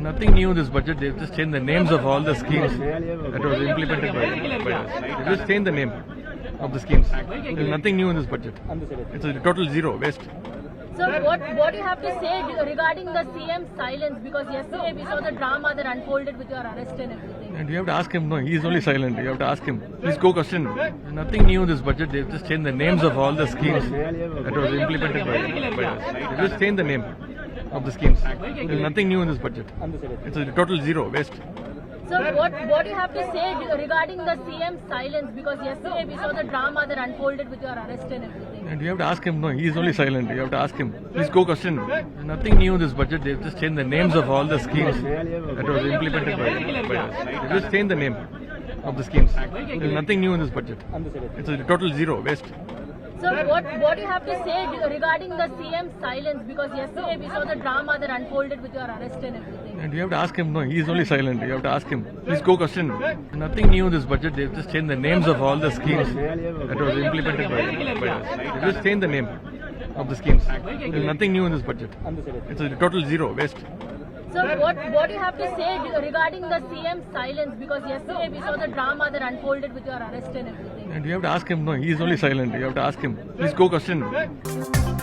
nothing new in this budget. They've just changed the names of all the schemes that was implemented by us. They've just changed the name of the schemes. There's nothing new in this budget. It's a total zero, waste. So what do you have to say regarding the CM's silence? Because yesterday we saw the drama that unfolded with your arrest and everything. And you have to ask him. No, he is only silent. You have to ask him. Please go question him. There's nothing new in this budget. They've just changed the names of all the schemes that was implemented by us. They've just changed the name of the schemes. There's nothing new in this budget. It's a total zero, waste. So what do you have to say regarding the CM's silence? Because yesterday we saw the drama that unfolded with your arrest and everything. And you have to ask him. No, he is only silent. You have to ask him. Please go question him. There's nothing new in this budget. They've just changed the names of all the schemes that was implemented by us. They've just changed the name of the schemes. There's nothing new in this budget. It's a total zero, waste. So what do you have to say regarding the CM's silence? Because yesterday we saw the drama that unfolded with your arrest and everything. And you have to ask him. No, he is only silent. You have to ask him. Please go question him. There's nothing new in this budget. They've just changed the names of all the schemes that was implemented by us. They've just changed the name of the schemes. There's nothing new in this budget. It's a total zero, waste. So what do you have to say regarding the CM's silence? Because yesterday we saw the drama that unfolded with your arrest and everything. And you have to ask him. No, he is only silent. You have to ask him. Please go question him.